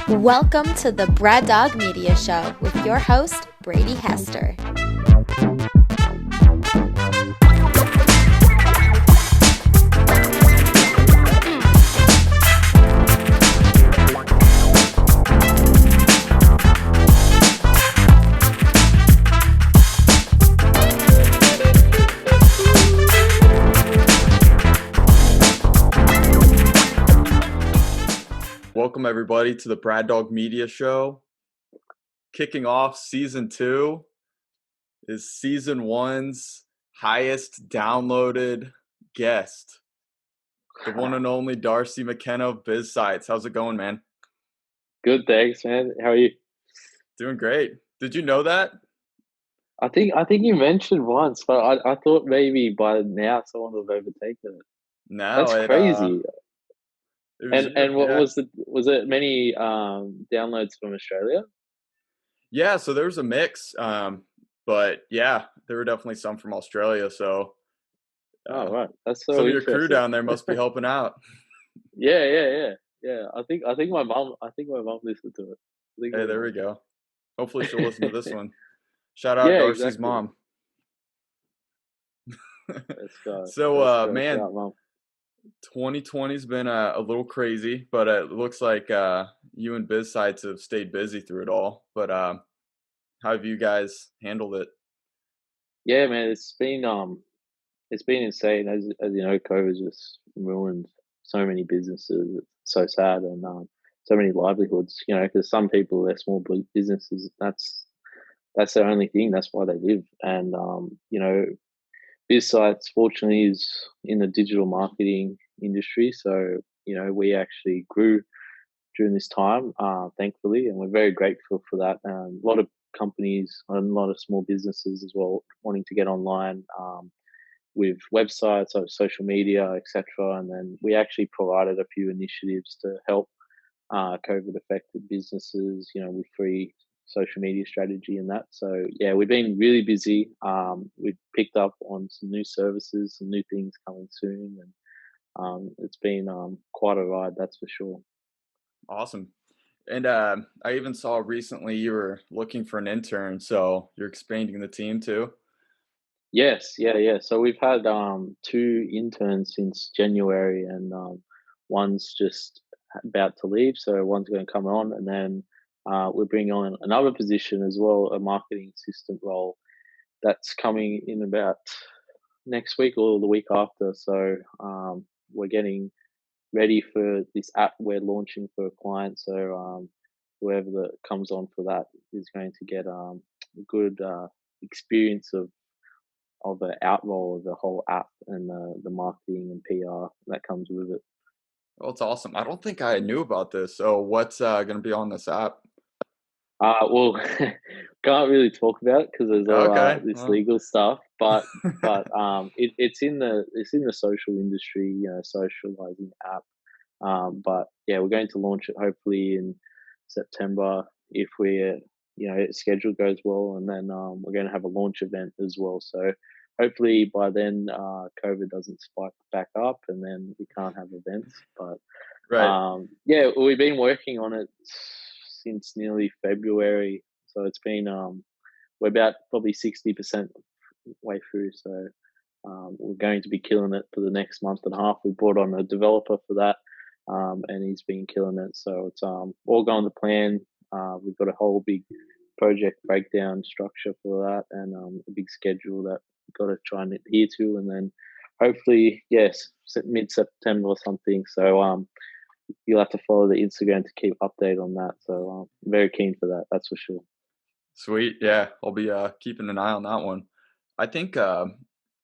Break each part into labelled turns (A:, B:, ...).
A: Welcome to the Braddog Media Show with your host, Brady Hester.
B: Welcome everybody to the Braddog Media Show. Kicking off season 2 is season 1's highest downloaded guest, the one and only Darcy McKenna of Biz Sites. How's it going, man?
C: Good, thanks, man. How are you?
B: Doing great. Did you know that?
C: I think you mentioned once, but I thought maybe by now someone would have overtaken it.
B: No,
C: That's crazy. And what
B: yeah.
C: was it many downloads from Australia?
B: Yeah, so there was a mix, but yeah, there were definitely some from Australia. So
C: Oh, right, that's so
B: some of your
C: interesting.
B: crew down there must be helping out.
C: Yeah. I think my mom listened to it.
B: Hey, there we go. Hopefully she'll listen to this one. Shout out
C: Yeah,
B: Darcy's
C: exactly.
B: mom.
C: Let's go.
B: So,
C: man, shout out, Mom.
B: 2020's been a little crazy, but it looks like you and Biz Sites have stayed busy through it all. But how have you guys handled it?
C: Yeah, man, it's been insane. As you know, COVID just ruined so many businesses. It's so sad, and so many livelihoods. You know, because some people, they're small businesses. That's their only thing. That's why they live. And you know, Biz Sites fortunately is in the digital marketing industry, so you know we actually grew during this time, thankfully, and we're very grateful for that. A lot of companies and a lot of small businesses as well wanting to get online. With websites, or social media, etc. And then we actually provided a few initiatives to help COVID affected businesses, you know, with free social media strategy and that. So yeah, we've been really busy. We've picked up on some new services, some new things coming soon, and it's been quite a ride, that's for sure.
B: Awesome. And I even saw recently you were looking for an intern, so you're expanding the team too.
C: Yes, yeah. So we've had 2 interns since January, and one's just about to leave, so one's going to come on, and then we're bringing on another position as well, a marketing assistant role that's coming in about next week or the week after. So we're getting ready for this app we're launching for a client. So whoever that comes on for that is going to get a good experience of the outroll of the whole app and the marketing and PR that comes with it.
B: Well, it's awesome. I don't think I knew about this. So what's going to be on this app?
C: Well, can't really talk about it because there's all
B: Okay.
C: this
B: Well.
C: legal stuff, but it's in the social industry, you know, socializing app. But yeah, we're going to launch it hopefully in September if you know, schedule goes well, and then we're going to have a launch event as well. So hopefully by then COVID doesn't spike back up, and then we can't have events. But
B: Right.
C: yeah, we've been working on it since nearly February, so it's been we're about probably 60% way through. So we're going to be killing it for the next month and a half. We brought on a developer for that, and he's been killing it. So it's all going to plan. We've got a whole big project breakdown structure for that, and a big schedule that we've got to try and adhere to, and then hopefully, yes, mid September or something. So you'll have to follow the Instagram to keep update on that. So I'm very keen for that. That's for sure.
B: Sweet. Yeah, I'll be keeping an eye on that one. I think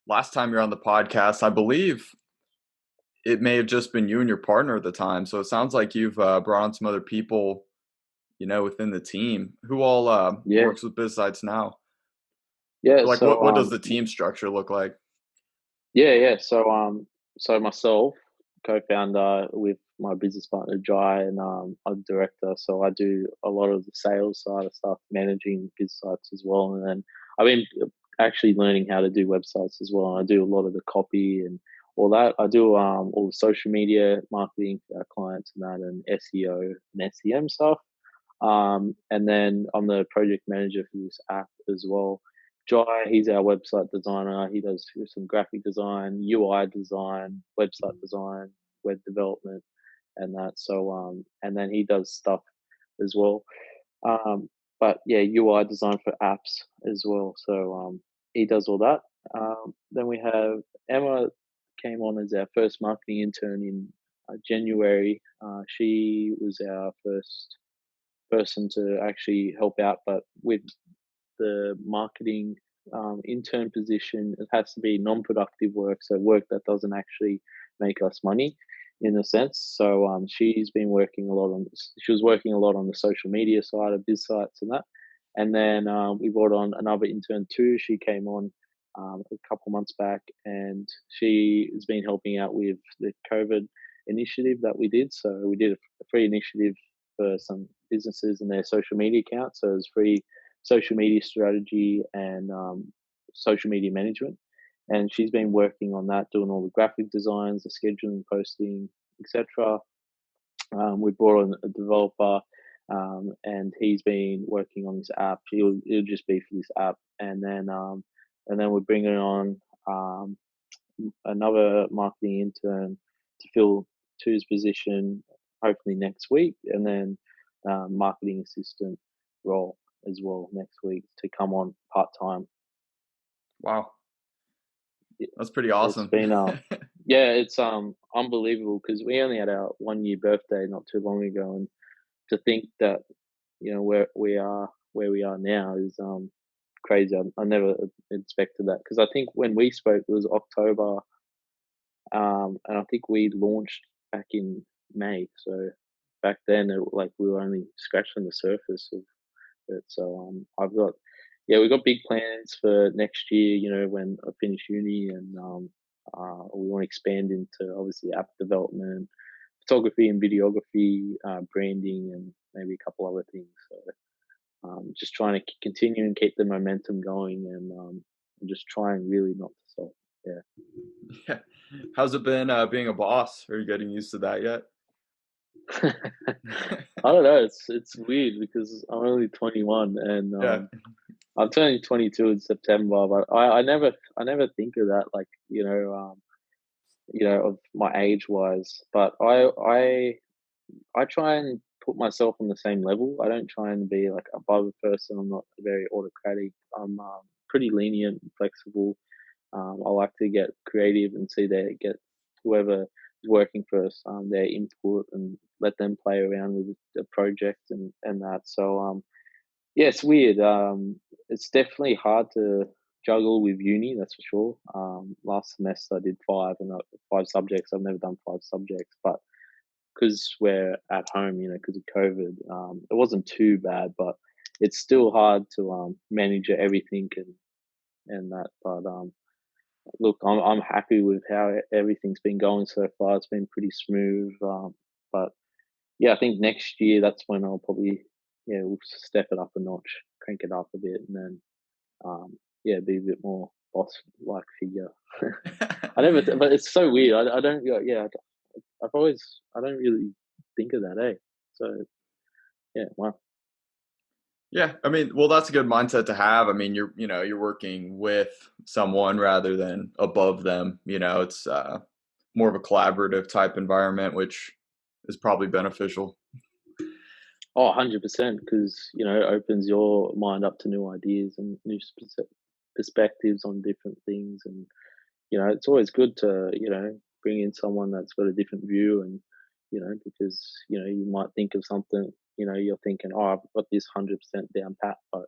B: last time you're on the podcast, I believe it may have just been you and your partner at the time. So it sounds like you've brought on some other people, you know, within the team. Who all
C: Yeah,
B: works with Biz Sites now?
C: yeah.
B: Like,
C: So
B: what does the team structure look like?
C: yeah. So myself, co-founder with my business partner Jai, and I'm director. So I do a lot of the sales side of stuff, managing business sites as well. And then I've been actually learning how to do websites as well. And I do a lot of the copy and all that. I do all the social media marketing for our clients and that, and SEO and SEM stuff. And then I'm the project manager for this app as well. Jai, he's our website designer. He does some graphic design, UI design, website design, web development, and that. So, and then he does stuff as well. But yeah, UI design for apps as well. So he does all that. Then we have Emma came on as our first marketing intern in January. She was our first person to actually help out, but with the marketing intern position, it has to be non-productive work, so work that doesn't actually make us money, in a sense. So she's been working a lot on this. She was working a lot on the social media side of Biz Sites and that. And then we brought on another intern too. She came on a couple months back, and she has been helping out with the COVID initiative that we did. So we did a free initiative for some businesses and their social media accounts. So it was free social media strategy and social media management. And she's been working on that, doing all the graphic designs, the scheduling, posting, etc. We brought on a developer, and he's been working on this app. It'll just be for this app, and then we're bringing on another marketing intern to fill Tu's position, hopefully next week, and then marketing assistant role as well next week to come on part time.
B: Wow, that's pretty
C: It's
B: awesome.
C: been yeah, it's unbelievable because we only had our 1 year birthday not too long ago, and to think that where we are now is crazy. I never expected that because I think when we spoke it was October, and I think we launched back in May. So back then, like we were only scratching the surface of it. So we've got big plans for next year. When I finish uni, and we want to expand into obviously app development, photography and videography, branding, and maybe a couple other things. So just trying to continue and keep the momentum going, and just trying really not to stop. Yeah.
B: Yeah. How's it been being a boss? Are you getting used to that yet?
C: I don't know. It's weird because I'm only 21, and
B: Yeah.
C: I'm turning 22 in September. But I never think of that, like of my age wise. But I try and put myself on the same level. I don't try and be like above a person. I'm not very autocratic. I'm pretty lenient, and flexible. I like to get creative and see get whoever is working for us, their input, and let them play around with the project and that. So yeah, it's weird. It's definitely hard to juggle with uni, that's for sure. Last semester I did five subjects. I've never done five subjects, but because we're at home, because of COVID, it wasn't too bad, but it's still hard to manage everything and that. But look, I'm happy with how everything's been going so far. It's been pretty smooth. But yeah, I think next year that's when I'll probably we'll step it up a notch, crank it up a bit, and then be a bit more boss like figure. But it's so weird. I don't I don't really think of that, eh? So yeah, wow.
B: Yeah, I mean, well, that's a good mindset to have. I mean, you're working with someone rather than above them. It's more of a collaborative type environment, which is probably beneficial.
C: Oh, 100%, because it opens your mind up to new ideas and new perspectives on different things, and it's always good to bring in someone that's got a different view, and because you might think of something, you're thinking, oh, I've got this 100% down pat, but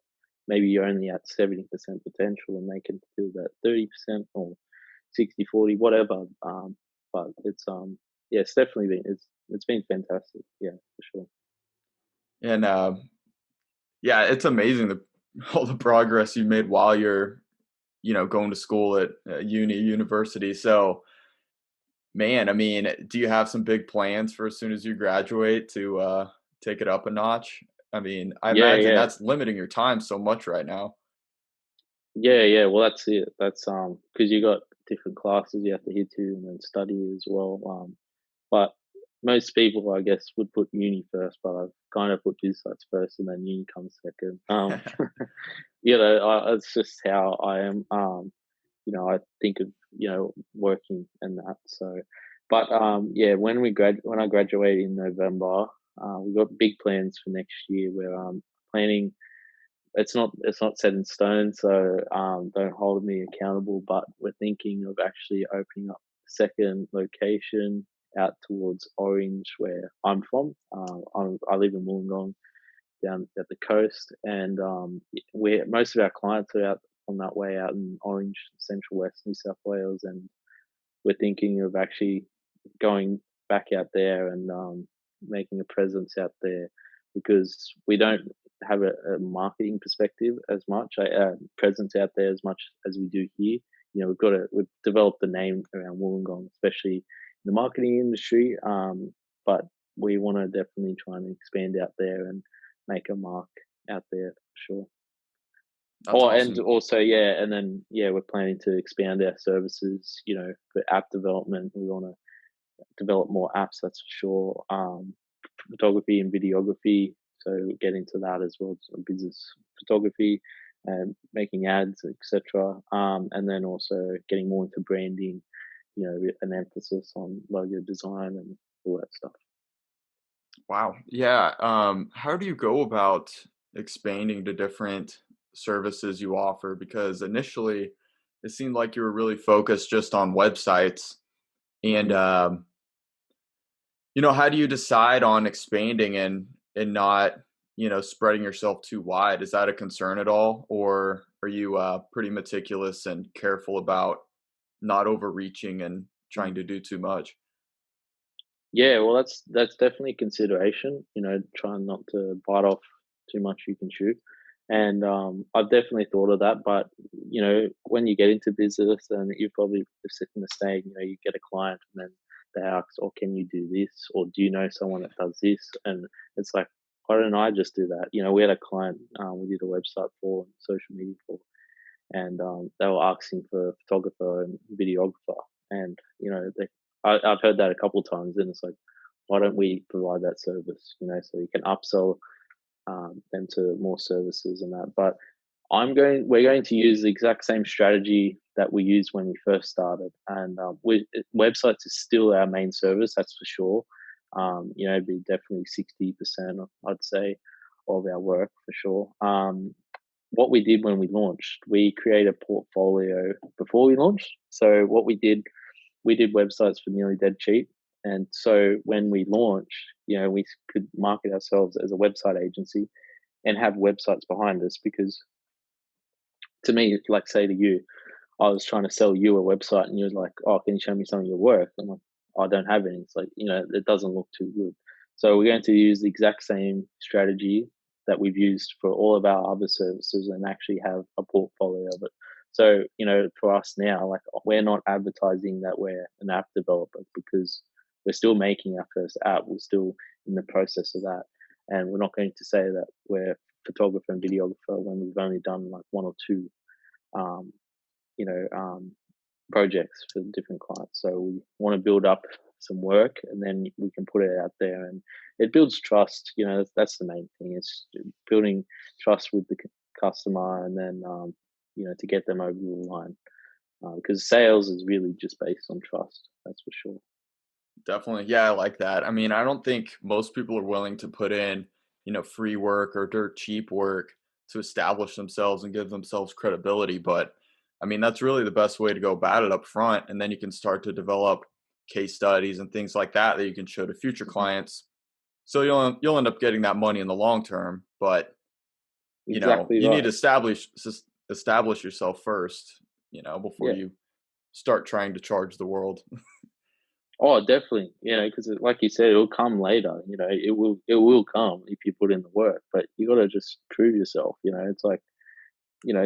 C: maybe you're only at 70% potential, and they can feel that 30% or 60-40, whatever. But it's definitely it's been fantastic, yeah, for sure.
B: And yeah, it's amazing all the progress you made while you're going to school at university. So man, I mean, do you have some big plans for as soon as you graduate to take it up a notch? I mean, I
C: Yeah,
B: imagine
C: yeah.
B: that's limiting your time so much right now.
C: Yeah. Well, that's it. That's because you got different classes you have to hit to and then study as well. But most people, I guess, would put uni first, but I've kind of put Biz Sites first, and then uni comes second. It's just how I am. I think of working and that. So, but yeah, when I graduate in November, we've got big plans for next year. We're planning. It's not set in stone, so don't hold me accountable. But we're thinking of actually opening up a second location out towards Orange, where I'm from. I live in Wollongong, down at the coast, and where most of our clients are out on that way, out in Orange, Central West New South Wales, and we're thinking of actually going back out there and making a presence out there, because we don't have a marketing perspective as much, presence out there as much as we do here. We've developed the name around Wollongong, especially in the marketing industry. But we want to definitely try and expand out there and make a mark out there for sure.
B: That's
C: And
B: awesome.
C: also, yeah, and then we're planning to expand our services. For app development, we want to develop more apps. That's for sure. Photography and videography. So get into that as well. So business photography and making ads, etc. And then also getting more into branding. With an emphasis on logo design and all that stuff.
B: Wow. Yeah. How do you go about expanding to different services you offer? Because initially it seemed like you were really focused just on websites. And how do you decide on expanding and not, spreading yourself too wide? Is that a concern at all? Or are you pretty meticulous and careful about not overreaching and trying to do too much?
C: Yeah, well, that's definitely a consideration. Trying not to bite off too much you can chew, and I've definitely thought of that. But when you get into business, and you probably sit in the stage, you get a client, and then they ask, "Oh, can you do this? Or do you know someone that does this?" And it's like, why don't I just do that? We had a client we did a website for, social media for, and they were asking for a photographer and videographer, and I've heard that a couple of times, and it's like, why don't we provide that service? So you can upsell them to more services and that. But we're going to use the exact same strategy that we used when we first started, and websites is still our main service, that's for sure. It'd be definitely 60%, I'd say, of our work for sure. What we did when we launched, we created a portfolio before we launched. So what we did websites for nearly dead cheap. And so when we launched, we could market ourselves as a website agency and have websites behind us, because to me, like say to you, I was trying to sell you a website and you was like, "Oh, can you show me some of your work?" I'm like, "I don't have any." It's like, it doesn't look too good. So we're going to use the exact same strategy that we've used for all of our other services and actually have a portfolio of it. So, for us now, like, we're not advertising that we're an app developer, because we're still making our first app. We're still in the process of that. And we're not going to say that we're photographer and videographer when we've only done like one or two um, you know, projects for different clients. So we want to build up some work, and then we can put it out there, and it builds trust. That's the main thing. It's building trust with the customer, and then to get them over the line. Because sales is really just based on trust. That's for sure.
B: Definitely. Yeah, I like that. I mean, I don't think most people are willing to put in, free work or dirt cheap work to establish themselves and give themselves credibility. But I mean, that's really the best way to go about it up front. And then you can start to develop case studies and things like that that you can show to future
C: Mhm.
B: clients. So you'll end up getting that money in the long term. But
C: Exactly
B: you need to
C: right.
B: establish yourself first, before
C: Yeah.
B: you start trying to charge the world.
C: Oh, definitely. Because like you said, it'll come later. It will come if you put in the work. But you got to just prove yourself. It's like,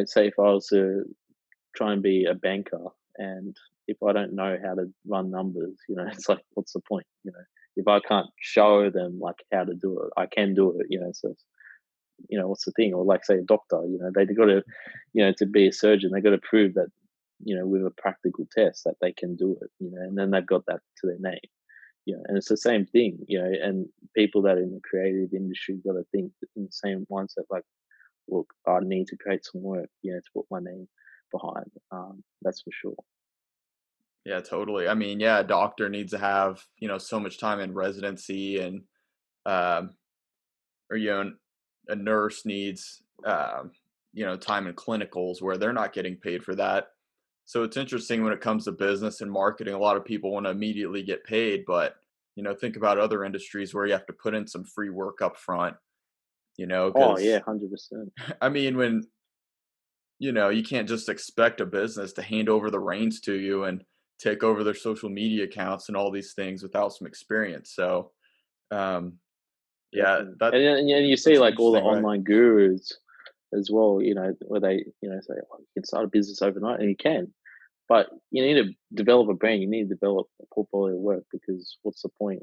C: say if I was to try and be a banker, and if I don't know how to run numbers, it's like, what's the point? If I can't show them like how to do it, I can do it. So what's the thing? Or like say a doctor, they got to, to be a surgeon, they got to prove that with a practical test that they can do it. And then they've got that to their name. and it's the same thing, and people that are in the creative industry got to think in the same mindset, like, look, I need to create some work, to put my name behind. That's for sure.
B: Yeah, totally. I mean, yeah, a doctor needs to have, so much time in residency and, um, or, a nurse needs, time in clinicals where they're not getting paid for that. So it's interesting when it comes to business and marketing, a lot of people want to immediately get paid, but, think about other industries where you have to put in some free work up front,
C: Oh yeah,
B: because
C: 100%.
B: I mean, when, you can't just expect a business to hand over the reins to you and take over their social media accounts and all these things without some experience. So, um, yeah,
C: Definitely. And you see
B: that's an
C: like all the
B: interesting way.
C: online gurus as well, where they, say, oh, you can start a business overnight, and you can, but you need to develop a brand, you need to develop a portfolio of work, because what's the point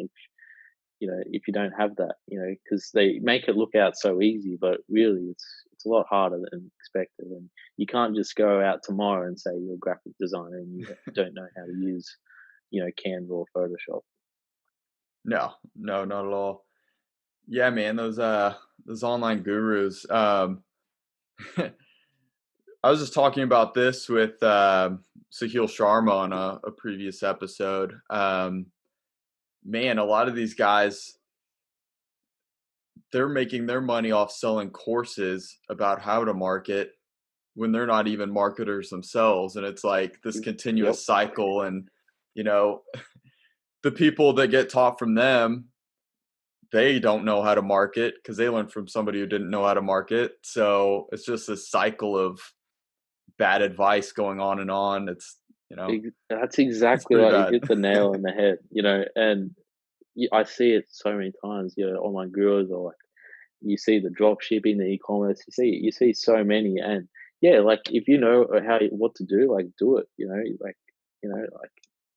C: if you don't have that, because they make it look out so easy, but really it's a lot harder than expected. And you can't just go out tomorrow and say you're a graphic designer and you don't know how to use, Canva or Photoshop.
B: No, no, not at all. Yeah, man, those online gurus. I was just talking about this with Sahil Sharma on a previous episode. Man, a lot of these guys, they're making their money off selling courses about how to market when they're not even marketers themselves. And it's like this
C: Yep.
B: continuous cycle. And, you know, the people that get taught from them, they don't know how to market because they learned from somebody who didn't know how to market. So it's just this cycle of bad advice going on and on.
C: That's
B: It's
C: exactly
B: pretty
C: right. You
B: bad.
C: hit the nail on the head, and I see it so many times. Online gurus, or like you see the drop shipping, the e-commerce. You see so many, and yeah, like if you know what to do, like do it. Like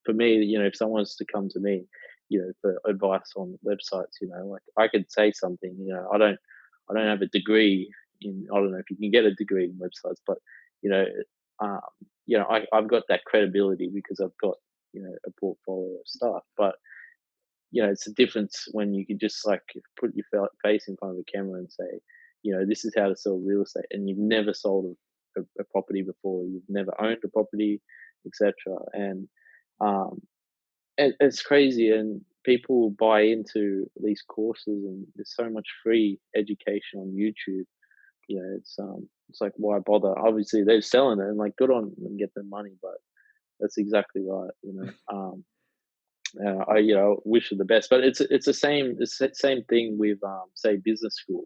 C: for me, if someone wants to come to me, for advice on websites, like I could say something. I don't have a degree in. I don't know if you can get a degree in websites, but you know, um, I've got that credibility because I've got a portfolio of stuff, but it's a difference when you can just like put your face in front of a camera and say, this is how to sell real estate, and you've never sold a property before, you've never owned a property, etc. And um, it's crazy, and people buy into these courses, and there's so much free education on YouTube. It's like, why bother? Obviously, they're selling it, and like, good on them, get their money, but that's exactly right. I wish her the best, but it's the same thing with say business school.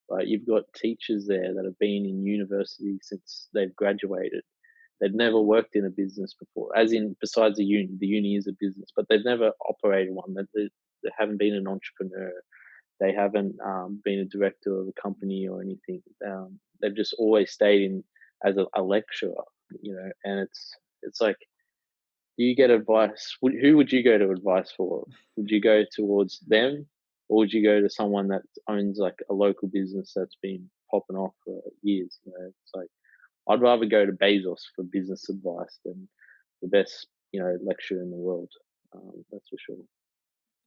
C: Right, you've got teachers there that have been in university since they've graduated. They've never worked in a business before, as in besides the uni. The uni is a business, but they've never operated one. They haven't been an entrepreneur. They haven't been a director of a company or anything. They've just always stayed in as a lecturer. And it's like, do you get advice? Who would you go to advice for? Would you go towards them, or would you go to someone that owns like a local business that's been popping off for years? It's like, I'd rather go to Bezos for business advice than the best, lecturer in the world. That's for sure.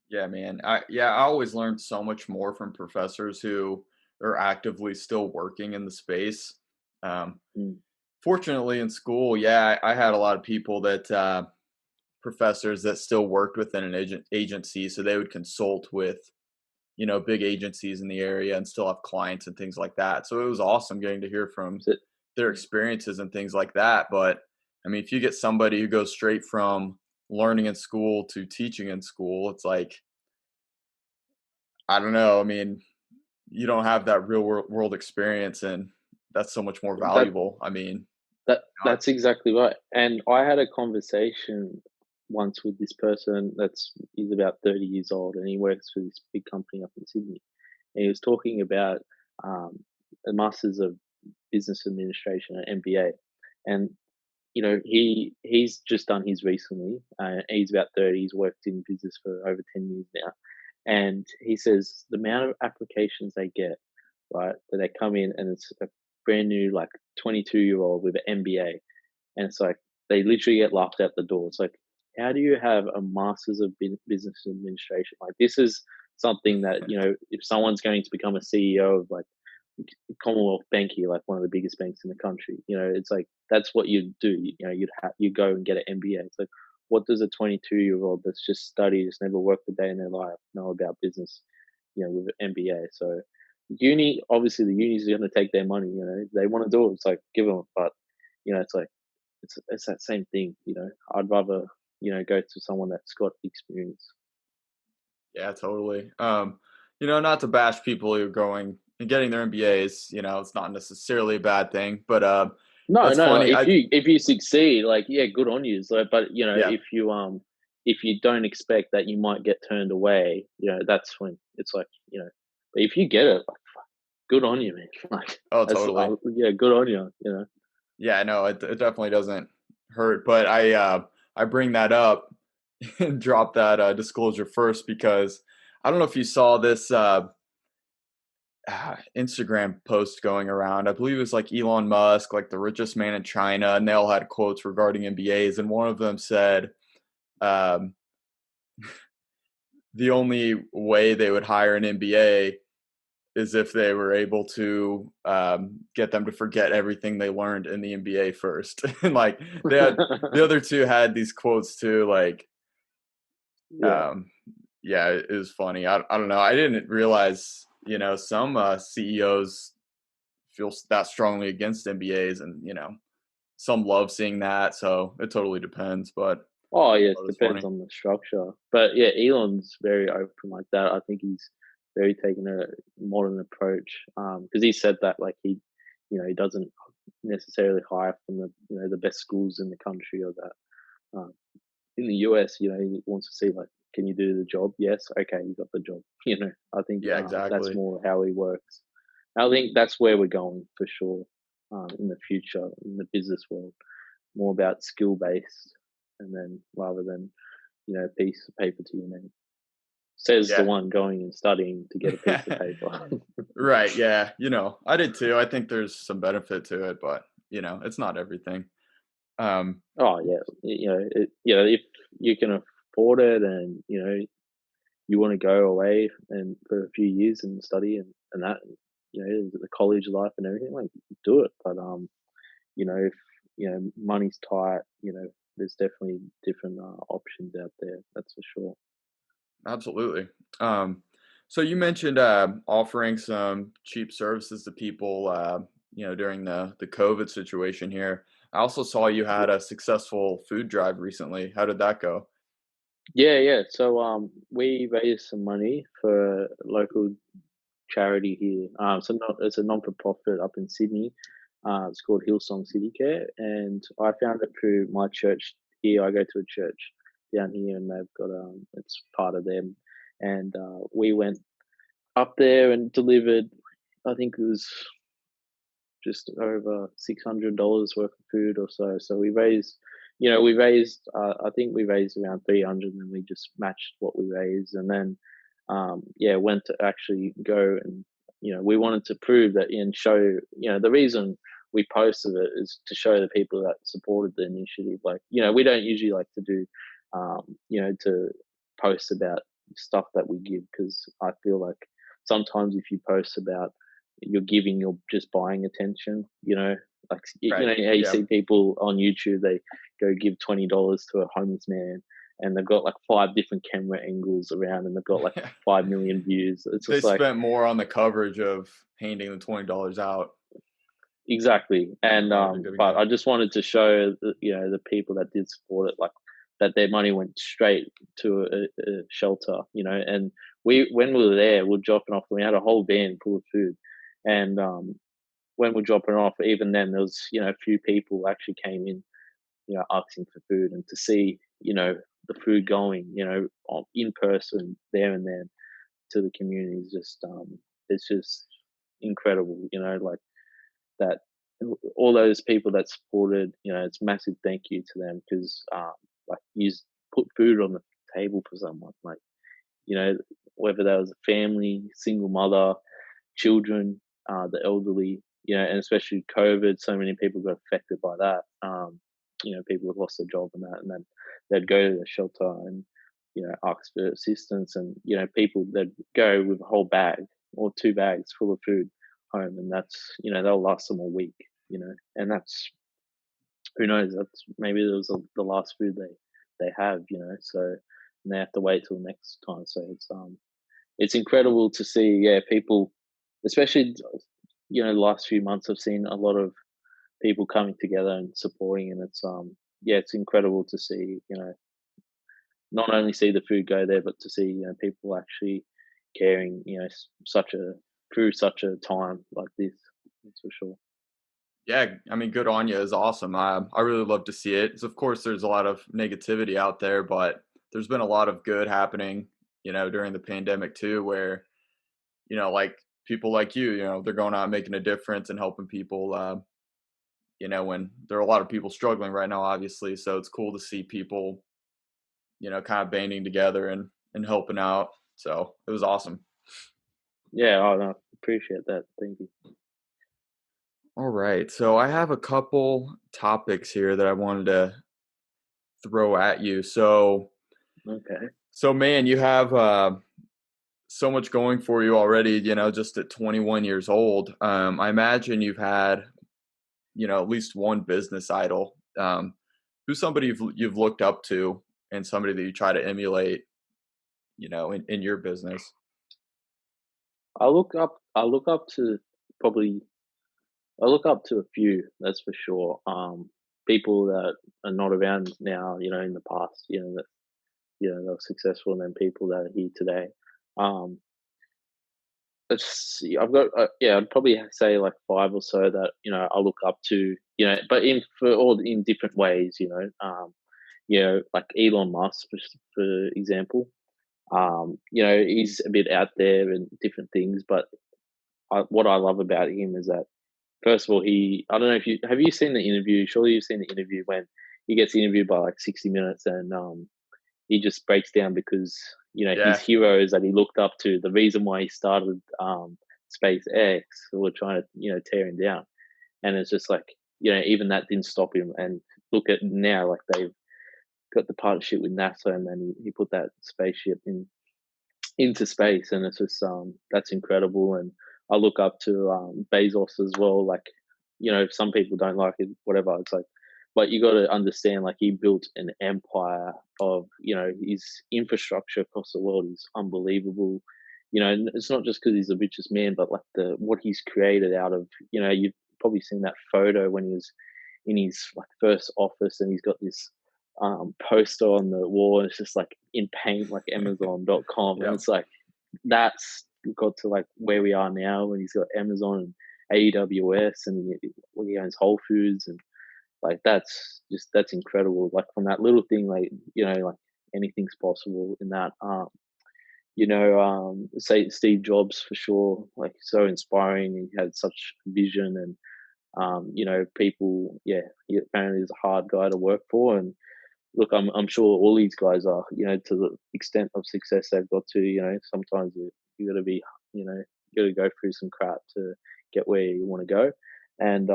B: Yeah, man. I always learned so much more from professors who are actively still working in the space. Um,
C: Mm.
B: Fortunately, in school, yeah, I had a lot of people that professors that still worked within an agency, so they would consult with big agencies in the area and still have clients and things like that. So it was awesome getting to hear from
C: So,
B: their experiences and things like that. But I mean, if you get somebody who goes straight from learning in school to teaching in school, it's like, I don't know. I mean, you don't have that real world experience, and that's so much more
C: that
B: valuable. I mean,
C: that's exactly right. And I had a conversation once with this person he's about 30 years old, and he works for this big company up in Sydney. And he was talking about um, a Masters of Business Administration, an MBA, and he's just done his recently. He's about 30. He's worked in business for over 10 years now, and he says the amount of applications they get, right, that they come in and it's a brand new like 22-year-old with an MBA, and it's like they literally get laughed out the door. It's like, how do you have a master's of business administration? Like, this is something that, if someone's going to become a CEO of like Commonwealth Bank here, like one of the biggest banks in the country, it's like that's what you'd do. You go and get an MBA. It's like, what does a 22-year-old that's just studied, just never worked a day in their life, know about business? With an MBA. So uni, obviously, the unis are going to take their money. They want to do it. It's like, give them. But it's like it's that same thing. I'd rather go to someone that's got experience.
B: Yeah, totally. Not to bash people who are going and getting their MBAs, it's not necessarily a bad thing, but
C: No,
B: that's
C: no.
B: funny.
C: If you succeed, like, yeah, good on you. So, but
B: Yeah.
C: if you don't expect that you might get turned away, that's when it's like, but if you get it, like, good on you, man. Like,
B: Oh, totally.
C: Yeah, good on you.
B: Yeah, no, it definitely doesn't hurt, but I bring that up and drop that disclosure first because I don't know if you saw this Instagram post going around. I believe it was like Elon Musk, like the richest man in China, and they all had quotes regarding MBAs, and one of them said, um, "The only way they would hire an MBA is if they were able to get them to forget everything they learned in the MBA first." And like the other two had these quotes too, like,
C: Yeah.
B: yeah, it was funny. I don't know. I didn't realize, some CEOs feel that strongly against MBAs, and some love seeing that. So it totally depends. But
C: Oh, yeah, it
B: it was
C: depends
B: funny.
C: on the structure. But yeah, Elon's very open like that. I think he's very taking a modern approach. Because he said that, like, he doesn't necessarily hire from the best schools in the country or that. Um, in the US, he wants to see, like, can you do the job? Yes, okay, you got the job. I think
B: Yeah,
C: that's
B: exactly.
C: more how he works. I think that's where we're going for sure, in the future in the business world, more about skill based, and then rather than piece of paper to your name. Says the
B: Yeah.
C: one going and studying to get a piece of paper.
B: Right. Yeah. I did too. I think there's some benefit to it, but it's not everything. Um,
C: Oh yeah, if you can afford it, and you want to go away and for a few years and study and that, the college life and everything, like, do it. But if money's tight, there's definitely different options out there. That's for sure.
B: Absolutely. So you mentioned offering some cheap services to people, during the COVID situation here. I also saw you had a successful food drive recently. How did that go?
C: Yeah. So we raised some money for a local charity here. It's a non for profit up in Sydney. It's called Hillsong City Care, and I found it through my church here. I go to a church down here, and they've got it's part of them, and we went up there and delivered. I think it was just over $600 worth of food or so. So we raised. I think we raised around 300, and we just matched what we raised, and then went to actually go and we wanted to prove that and show the reason we posted it is to show the people that supported the initiative. Like, we don't usually like to do to post about stuff that we give, because I feel like sometimes if you post about you're giving, you're just buying attention. Like,
B: Right.
C: how you
B: Yeah.
C: see people on YouTube, they go give $20 to a homeless man, and they've got like 5 different camera angles around, and they've got like 5 million views. It's
B: They
C: just like,
B: spent more on the coverage of handing the $20 out
C: exactly. And
B: rather than giving
C: but
B: it.
C: I just wanted to show the people that did support it, like, that their money went straight to a shelter. And when we were there, we were dropping off. We had a whole van full of food, and when we're dropping off, even then there was a few people actually came in, asking for food, and to see the food going in person there and then to the community is just it's just incredible. Like that, all those people that supported, it's massive thank you to them, because like, you put food on the table for someone, like, whether that was a family, single mother, children, the elderly, and especially COVID, so many people got affected by that. people have lost their job and that, and then they'd go to the shelter and ask for assistance, and people that go with a whole bag or 2 bags full of food home, and that's they'll last them a week, and that's, who knows, that's maybe it was the last food they have, so, and they have to wait till next time. So it's incredible to see, people, especially the last few months. I've seen a lot of people coming together and supporting, and it's it's incredible to see, not only see the food go there, but to see people actually caring, such a through such a time like this. That's for sure.
B: Yeah, I mean, good on you is awesome. I really love to see it. Of course, there's a lot of negativity out there, but there's been a lot of good happening, during the pandemic too, where, like people like you, they're going out making a difference and helping people, when there are a lot of people struggling right now, obviously. So it's cool to see people, kind of banding together and helping out. So it was awesome.
C: Yeah, I no, appreciate that. Thank you.
B: All right. So I have a couple topics here that I wanted to throw at you.
C: Okay.
B: So man, you have so much going for you already, just at 21 years old. I imagine you've had, at least one business idol. Who's somebody you've looked up to and somebody that you try to emulate, in your business?
C: I look up to probably I look up to a few, that's for sure. People that are not around now, in the past, that they're successful, and then people that are here today. Um, let's see, I've got I'd probably say like five or so that I look up to, but in different ways, like Elon Musk, for example. He's a bit out there and different things, but what I love about him is that, first of all, I don't know if you seen the interview. Surely you've seen the interview when he gets interviewed by like 60 Minutes, and he just breaks down because his
B: Yeah.
C: heroes that he looked up to, the reason why he started SpaceX, were trying to tear him down, and it's just like even that didn't stop him. And look at now, like they've got the partnership with NASA, and then he put that spaceship into space, and it's just that's incredible. And I look up to Bezos as well. Like, some people don't like it, whatever. It's like, but you got to understand, like, he built an empire of, his infrastructure across the world is unbelievable. And it's not just because he's the richest man, but like what he's created out of, you've probably seen that photo when he was in his like first office, and he's got this poster on the wall, and it's just like in paint, like Amazon.com, and
B: Yeah.
C: it's like that's got to like where we are now, when he's got Amazon and AWS, and he owns Whole Foods, and like that's incredible. Like from that little thing, like like anything's possible in that. Say Steve Jobs, for sure, like so inspiring. He had such vision, and people, he apparently is a hard guy to work for. And look, I'm sure all these guys are, to the extent of success they've got to, sometimes you got to be, you got to go through some crap to get where you want to go. And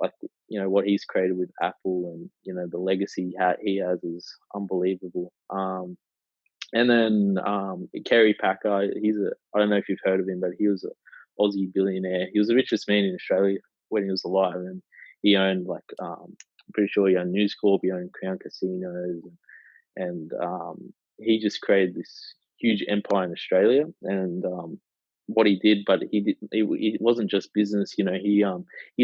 C: like what he's created with Apple, and the legacy he has is unbelievable. And then Kerry Packer, I don't know if you've heard of him, but he was an Aussie billionaire. He was the richest man in Australia when he was alive, and he owned like I'm pretty sure he owned News Corp, he owned Crown Casinos, and he just created this huge empire in Australia. And what he did, but it wasn't just business. He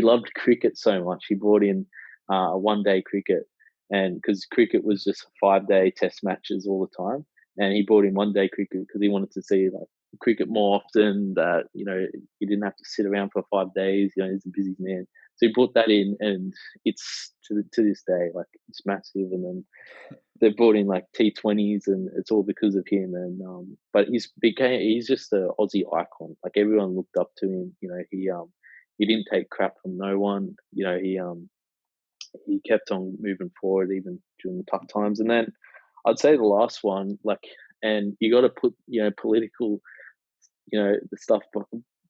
C: loved cricket so much. He brought in 1 day cricket, and because cricket was just 5 day test matches all the time, and he brought in 1 day cricket because he wanted to see like cricket more often. That he didn't have to sit around for 5 days. He's a busy man, so he brought that in, and it's to this day like it's massive. And then they brought in like T20s, and it's all because of him. And but he's just an Aussie icon. Like everyone looked up to him. He didn't take crap from no one. He kept on moving forward even during the tough times. And then I'd say the last one, like, and you got to put political, the stuff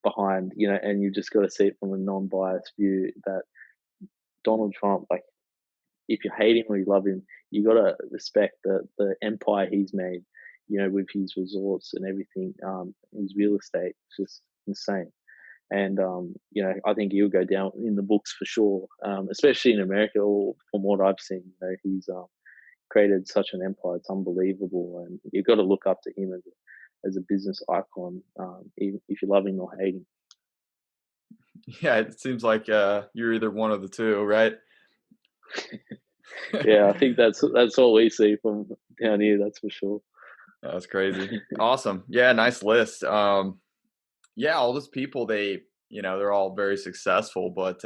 C: behind, and you just got to see it from a non-biased view, that Donald Trump, like, if you hate him or you love him, you got to respect the empire he's made, with his resorts and everything, his real estate. It's just insane. And, I think he'll go down in the books for sure, especially in America, or from what I've seen. He's created such an empire. It's unbelievable. And you've got to look up to him as a business icon, even if you love him or hate him.
B: Yeah, it seems like you're either one of the two, right?
C: Yeah, I think that's all we see from down here. That's for sure.
B: That's crazy. Awesome. Yeah, nice list. Yeah, all those people, they're all very successful, but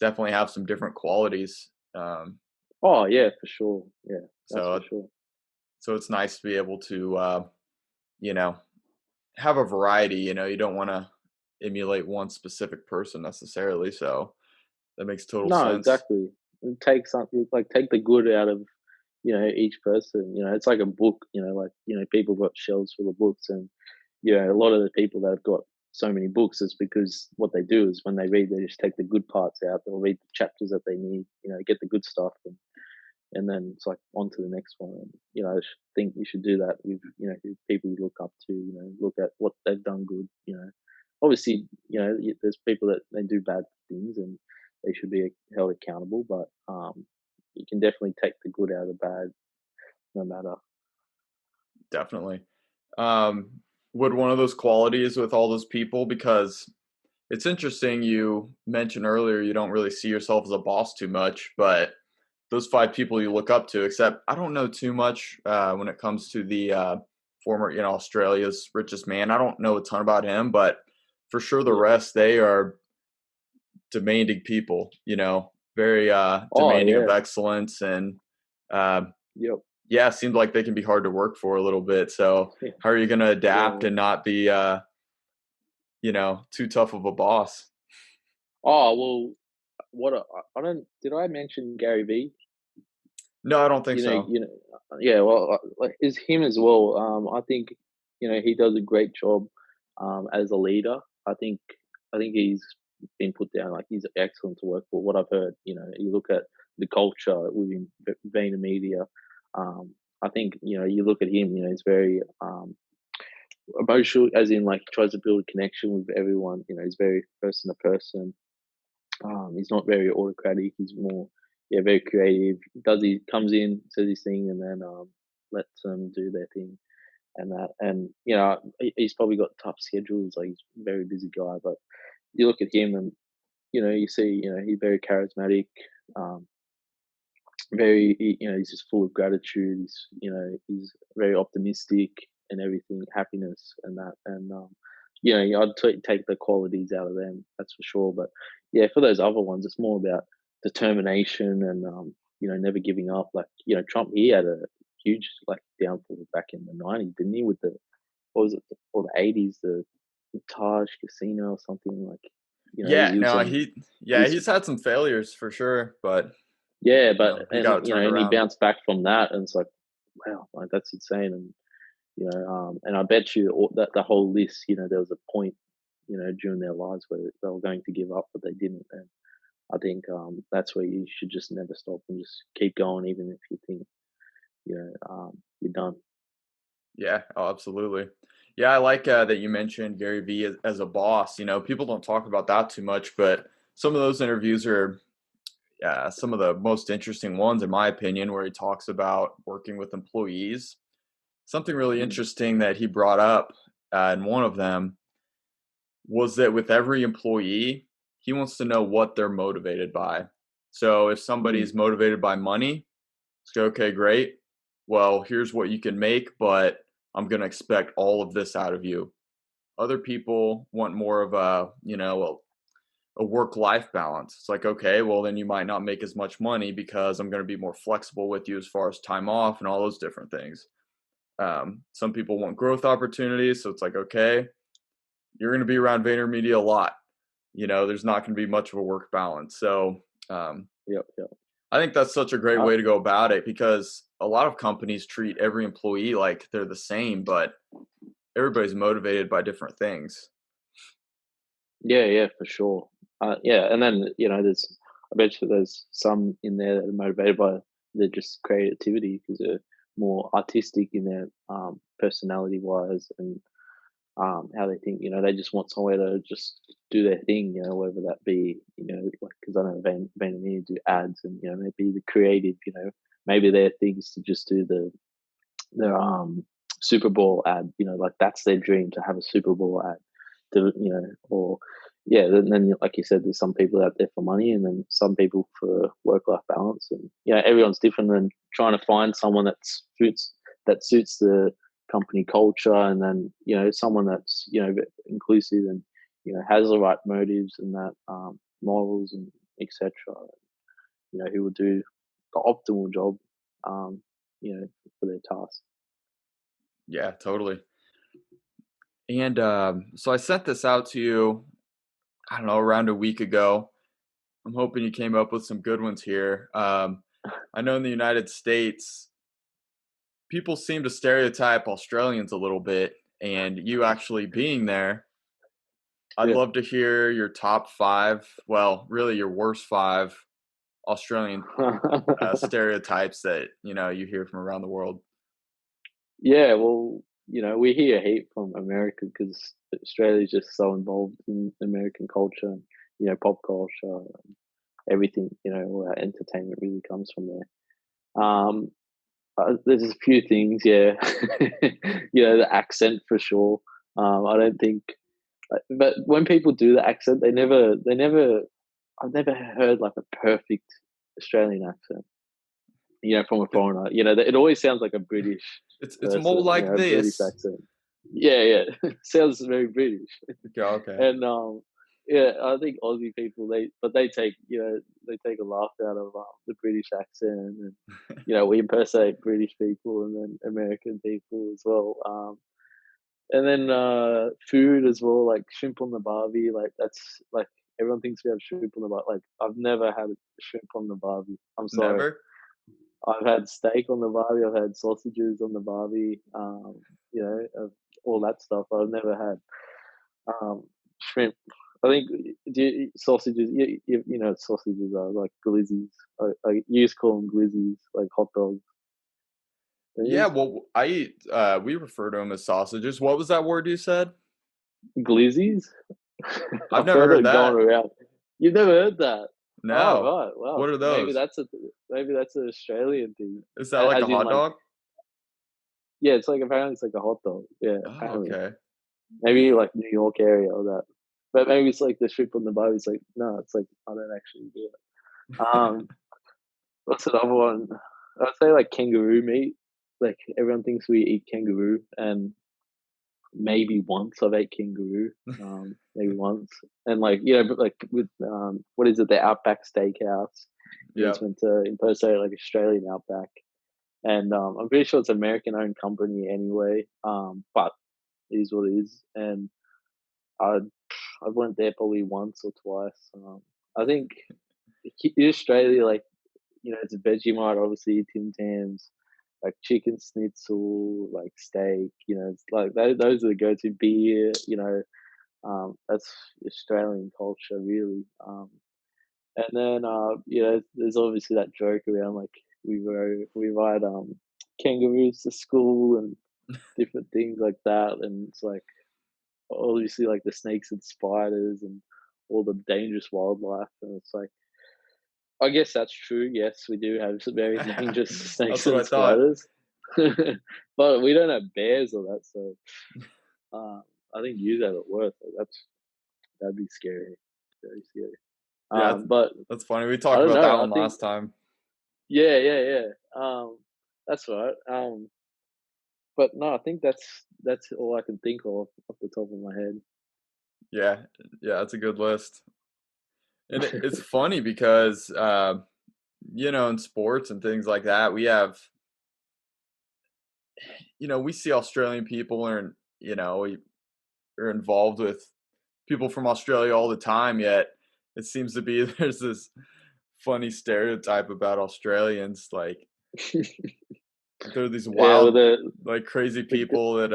B: definitely have some different qualities.
C: Oh yeah, for sure. Yeah, that's
B: So
C: for sure.
B: so it's nice to be able to you know, have a variety. You don't want to emulate one specific person necessarily. So that makes total
C: No,
B: sense.
C: exactly. And take something, like, take the good out of each person. It's like a book. People got shelves full of books, and a lot of the people that have got so many books is because what they do is when they read, they just take the good parts out. They'll read the chapters that they need. Get the good stuff, and then it's like on to the next one. And, I think you should do that with people you look up to. Look at what they've done good. Obviously, there's people that they do bad things and they should be held accountable. But you can definitely take the good out of the bad, no matter.
B: Definitely. Um, would one of those qualities with all those people, because it's interesting, you mentioned earlier you don't really see yourself as a boss too much, but those 5 people you look up to, except I don't know too much when it comes to the former, Australia's richest man. I don't know a ton about him, but for sure the
C: Yeah.
B: rest, they are demanding people, very
C: Oh
B: demanding of
C: yeah.
B: excellence. And uh,
C: Yep.
B: yeah, it seems like they can be hard to work for a little bit. So
C: Yeah.
B: how are you going to adapt
C: Yeah.
B: and not be, too tough of a boss?
C: Oh well. I don't. Did I mention Gary Vee?
B: No, I don't think
C: You know.
B: so.
C: You know. Yeah. Well, like, is him as well. I think he does a great job as a leader. I think. He's been put down, like, he's excellent to work for. What I've heard, you look at the culture within Media. I think you look at him. He's very emotional, as in, like, tries to build a connection with everyone. He's very person to person. He's not very autocratic. He's more, yeah, very creative. He comes in, says his thing, and then lets them do their thing, and that. And he's probably got tough schedules. Like, he's a very busy guy, but you look at him, and you see, he's very charismatic. Um, he's just full of gratitude. He's very optimistic and everything, happiness and that. And take the qualities out of them, that's for sure. But yeah, for those other ones, it's more about determination and never giving up. Like, Trump, he had a huge, like, downfall back in the '90s, didn't he? With the, what was it, or the '80s, the Taj Casino or something, like.
B: Yeah,
C: He was
B: no,
C: on.
B: he's had some failures for sure, but
C: Yeah, but
B: he got it turned
C: and he
B: around.
C: bounced back from that, and it's like, wow, like, that's insane. And and I bet you that the whole list, there was a point, during their lives where they were going to give up, but they didn't. And I think that's where you should just never stop and just keep going, even if you think you're done.
B: Yeah, oh, absolutely. Yeah, I like that you mentioned Gary Vee as a boss. People don't talk about that too much, but some of those interviews are some of the most interesting ones, in my opinion, where he talks about working with employees. Something really
C: Mm.
B: interesting that he brought up in one of them was that with every employee, he wants to know what they're motivated by. So if
C: Mm.
B: somebody's motivated by money, it's okay, great. Well, here's what you can make, but I'm going to expect all of this out of you. Other people want more of a work-life balance. It's like, okay, well, then you might not make as much money because I'm going to be more flexible with you as far as time off and all those different things. Some people want growth opportunities. So it's like, okay, you're going to be around VaynerMedia a lot. There's not going to be much of a work balance. So
C: Yep, yep.
B: I think that's such a great way to go about it, because a lot of companies treat every employee like they're the same, but everybody's motivated by different things.
C: Yeah, yeah, for sure. Yeah, and then there's, I bet you there's some in there that are motivated by their just creativity because they're more artistic in their personality wise and how they think. They just want somewhere to just do their thing. Whether that be like because I know Van do ads and maybe the creative. Maybe their things to just do their Super Bowl ad. Like that's their dream to have a Super Bowl ad. Or yeah, then like you said, there's some people out there for money, and then some people for work-life balance, and everyone's different. And trying to find someone that suits the company culture, and then someone that's inclusive and has the right motives and that morals and etc. Who will do the optimal job, for their task.
B: Yeah, totally. And so I sent this out to you, I don't know, around a week ago. I'm hoping you came up with some good ones here. I know in the United States, people seem to stereotype Australians a little bit, and you actually being there, I'd
C: Yeah.
B: love to hear your top 5, well, really your worst 5 Australian stereotypes that, you hear from around the world.
C: Yeah, well, we hear hate from America because Australia's just so involved in American culture and, pop culture, everything, all our entertainment really comes from there. There's a few things, yeah. The accent for sure. I don't think, but when people do the accent, I've never heard like a perfect Australian accent. From a foreigner. It always sounds like a British
B: It's
C: person,
B: more like
C: a British
B: this.
C: accent. Yeah. Sounds very British.
B: Okay.
C: And I think Aussie people they take they take a laugh out of the British accent, and we impersonate British people and then American people as well. And then food as well, like shrimp on the barbie, like that's like everyone thinks we have shrimp on the barbie. Like I've never had shrimp on the barbie. I'm sorry.
B: Never?
C: I've had steak on the barbie. I've had sausages on the barbie. All that stuff. I've never had shrimp. I think sausages. Sausages are like glizzies. I used to call them glizzies, like hot dogs.
B: Yeah, well, I eat, we refer to them as sausages. What was that word you said?
C: Glizzies.
B: I've never heard that.
C: Going around. You've never heard that?
B: No.
C: Oh right. Well,
B: what are those?
C: Maybe that's an Australian thing.
B: Is that like a hot dog?
C: Yeah, it's like apparently it's like a hot dog. Yeah,
B: Oh,
C: apparently.
B: okay.
C: Maybe like New York area or that. But maybe it's like the shrimp on the barbie. It's like no, it's like I don't actually do it. What's another one? I'd say like kangaroo meat. Like everyone thinks we eat kangaroo, and maybe once I've ate kangaroo. Maybe once, and but like with what is it? The Outback Steakhouse.
B: Yeah.
C: It's meant to impersonate like Australian Outback, and I'm pretty sure it's an American-owned company anyway. But it is what it is, and I went there probably once or twice. I think in Australia, like it's a Vegemite, obviously Tim Tams, like chicken schnitzel, like steak. It's like those are the go-to beer. That's Australian culture really. And then there's obviously that joke around like we ride kangaroos to school and different things like that, and it's like obviously like the snakes and spiders and all the dangerous wildlife, and it's like I guess that's true. Yes, we do have some very dangerous snakes and spiders, but we don't have bears or that. So I think you have it worth. That'd be scary, very scary.
B: Yeah,
C: but
B: that's funny. We talked about that one last time.
C: Yeah. That's right. But no, I think that's all I can think of off the top of my head.
B: Yeah, that's a good list. And it's funny because, in sports and things like that, we have, we see Australian people are, we are involved with people from Australia all the time, yet it seems to be there's this funny stereotype about Australians, like they're these wild, like crazy people that,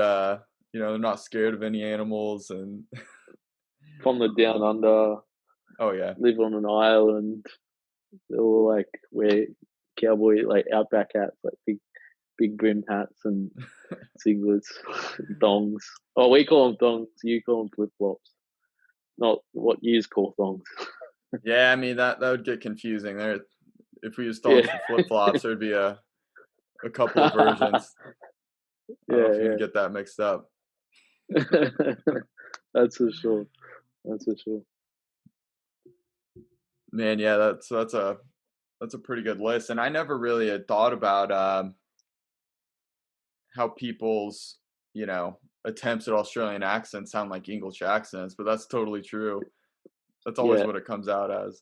B: they're not scared of any animals and
C: from the down under.
B: Oh yeah,
C: live on an island. They all like wear cowboy like outback hats, like big brim hats and singlets, thongs. Oh, we call them thongs. You call them flip flops. Not what you call thongs.
B: Yeah, I mean that would get confusing. There, if we use
C: Yeah.
B: thongs for flip flops, there'd be a couple of versions. I don't know if you can get that mixed up.
C: That's for sure. That's for sure.
B: Man, yeah, that's a pretty good list, and I never really had thought about how people's attempts at Australian accents sound like English accents, but that's totally true. That's always what it comes out as.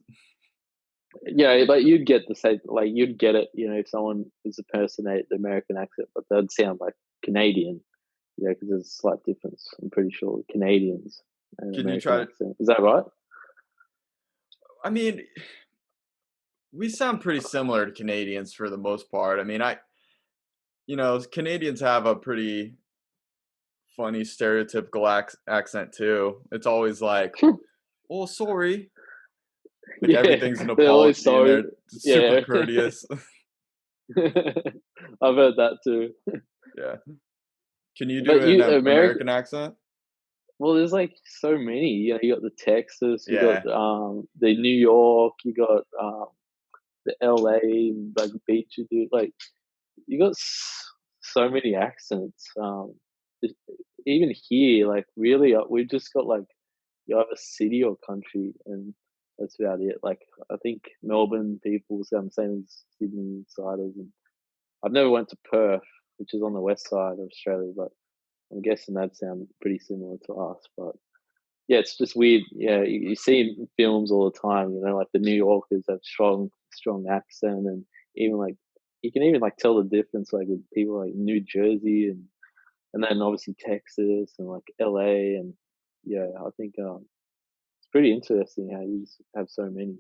C: Yeah, but you'd get the same, like you'd get it, if someone is impersonate the American accent, but they'd sound like Canadian, because there's a slight difference. I'm pretty sure Canadians and
B: Can
C: American
B: you try
C: accent. Is that right?
B: I mean, we sound pretty similar to Canadians for the most part. I mean, Canadians have a pretty funny stereotypical accent too. It's always like, "Oh, sorry." Like everything's an apology, and they're super courteous.
C: I've heard that too.
B: Yeah. Can you do an American accent?
C: Well, there's like so many. You got the Texas, you got the New York, you got the LA, like beach, dude. Like you got so many accents. Even here, like really, we've just got like you have a city or country, and that's about it. Like I think Melbourne people sound the same as Sydney siders, and I've never went to Perth, which is on the west side of Australia, but I'm guessing that sounds pretty similar to us. But yeah, it's just weird. Yeah, you see in films all the time, like the New Yorkers have strong accent, and even like you can even like tell the difference like with people like New Jersey and then obviously Texas and like LA, and yeah, I think it's pretty interesting how you just have so many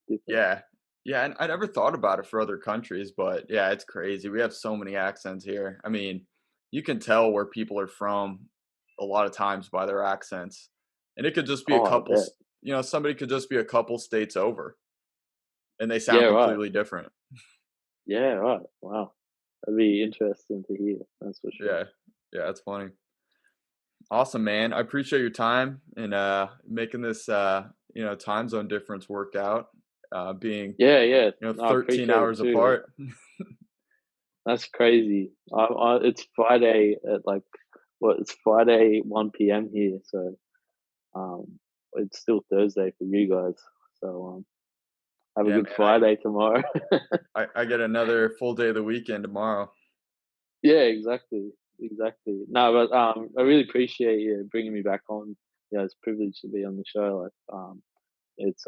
C: different.
B: Yeah, and I never thought about it for other countries, but yeah, it's crazy. We have so many accents here. I mean, you can tell where people are from a lot of times by their accents. And it could just be a couple, somebody could just be a couple states over and they sound completely different.
C: Yeah, right. Wow. That'd be interesting to hear. That's for sure.
B: Yeah, it's funny. Awesome, man. I appreciate your time and making this time zone difference work out. Being 13 hours apart.
C: That's crazy. It's Friday at it's Friday 1 p.m. here, so it's still Thursday for you guys. So have a good Friday tomorrow.
B: I get another full day of the weekend tomorrow.
C: Yeah, exactly. No, but I really appreciate you bringing me back on. Yeah, it's a privilege to be on the show. It's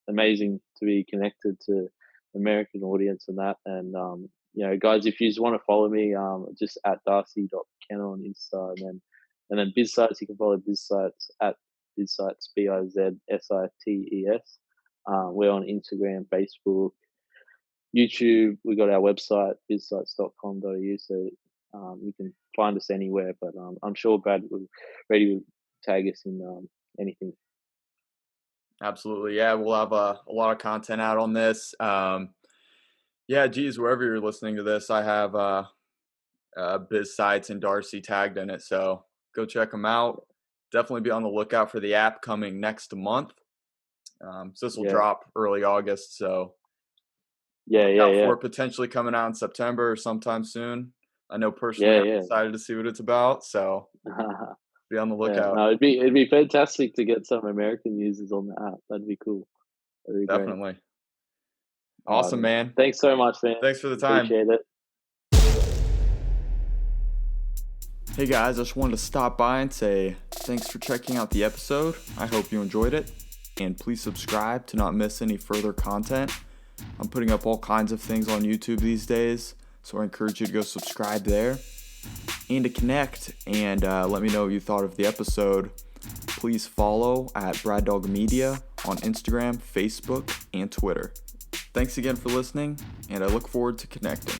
C: amazing to be connected to American audience and that. And guys, if you just want to follow me, just at Darcy.McKenna on Insta, and then Biz Sites, you can follow Biz Sites at Biz Sites, BIZSITES. We're on Instagram, Facebook, YouTube. We got our website, bizsites.com.au, so you can find us anywhere. But I'm sure Brad will ready to tag us in anything.
B: Absolutely. Yeah, we'll have a lot of content out on this. Geez, wherever you're listening to this, I have Biz Sites and Darcy tagged in it. So go check them out. Definitely be on the lookout for the app coming next month. So this will drop early August. So for potentially coming out in September or sometime soon. I know personally I'm excited to see what it's about. So be on the lookout.
C: No, it'd be fantastic to get some American users on the app. That'd be cool. That'd be
B: definitely
C: great.
B: Awesome, man.
C: Thanks so much, man.
B: Thanks for the time.
C: Appreciate it.
B: Hey guys, I just wanted to stop by and say thanks for checking out the episode. I hope you enjoyed it, and please subscribe to not miss any further content. I'm putting up all kinds of things on YouTube these days, so I encourage you to go subscribe there. And to connect and let me know what you thought of the episode, please follow at Braddog Media on Instagram, Facebook, and Twitter. Thanks again for listening, and I look forward to connecting.